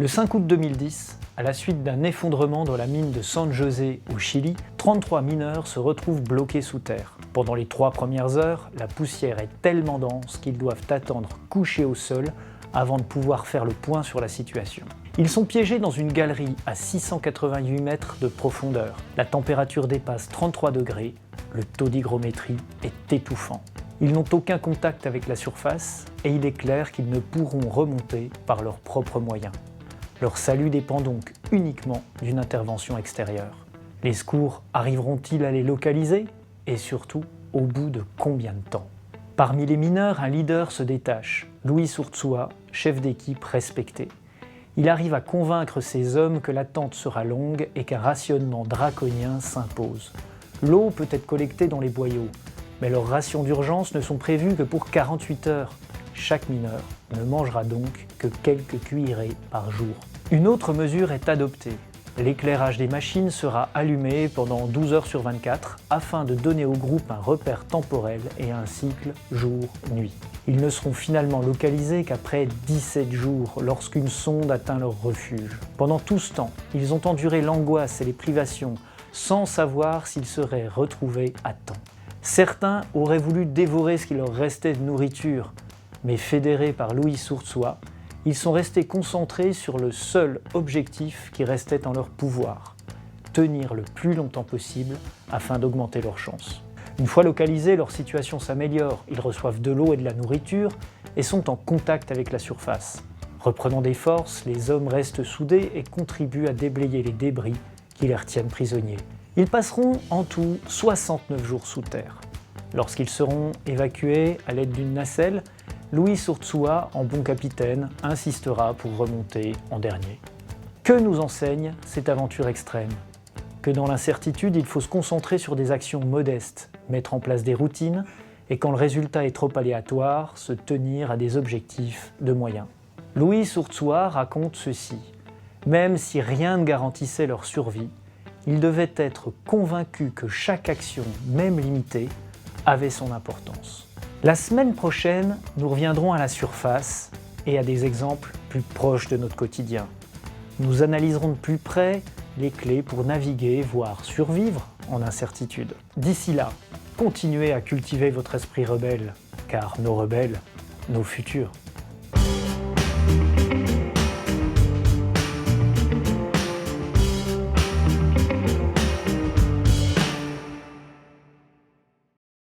Le 5 août 2010, à la suite d'un effondrement dans la mine de San José au Chili, 33 mineurs se retrouvent bloqués sous terre. Pendant les 3 premières heures, la poussière est tellement dense qu'ils doivent attendre couchés au sol avant de pouvoir faire le point sur la situation. Ils sont piégés dans une galerie à 688 mètres de profondeur. La température dépasse 33 degrés, le taux d'hygrométrie est étouffant. Ils n'ont aucun contact avec la surface et il est clair qu'ils ne pourront remonter par leurs propres moyens. Leur salut dépend donc uniquement d'une intervention extérieure. Les secours arriveront-ils à les localiser? Et surtout, au bout de combien de temps? Parmi les mineurs, un leader se détache, Luis Urtzua, chef d'équipe respecté. Il arrive à convaincre ses hommes que l'attente sera longue et qu'un rationnement draconien s'impose. L'eau peut être collectée dans les boyaux, mais leurs rations d'urgence ne sont prévues que pour 48 heures. Chaque mineur ne mangera donc que quelques cuillerées par jour. Une autre mesure est adoptée. L'éclairage des machines sera allumé pendant 12 heures sur 24 afin de donner au groupe un repère temporel et un cycle jour-nuit. Ils ne seront finalement localisés qu'après 17 jours lorsqu'une sonde atteint leur refuge. Pendant tout ce temps, ils ont enduré l'angoisse et les privations sans savoir s'ils seraient retrouvés à temps. Certains auraient voulu dévorer ce qui leur restait de nourriture, mais fédérés par Luis Urtzua, ils sont restés concentrés sur le seul objectif qui restait en leur pouvoir, tenir le plus longtemps possible afin d'augmenter leurs chances. Une fois localisés, leur situation s'améliore, ils reçoivent de l'eau et de la nourriture et sont en contact avec la surface. Reprenant des forces, les hommes restent soudés et contribuent à déblayer les débris qui les retiennent prisonniers. Ils passeront en tout 69 jours sous terre. Lorsqu'ils seront évacués à l'aide d'une nacelle, Luis Urtzua, en bon capitaine, insistera pour remonter en dernier. Que nous enseigne cette aventure extrême? Que dans l'incertitude, il faut se concentrer sur des actions modestes, mettre en place des routines, et quand le résultat est trop aléatoire, se tenir à des objectifs de moyens. Luis Urtzua raconte ceci. Même si rien ne garantissait leur survie, ils devaient être convaincus que chaque action, même limitée, avait son importance. La semaine prochaine, nous reviendrons à la surface et à des exemples plus proches de notre quotidien. Nous analyserons de plus près les clés pour naviguer, voire survivre en incertitude. D'ici là, continuez à cultiver votre esprit rebelle, car nos rebelles, nos futurs.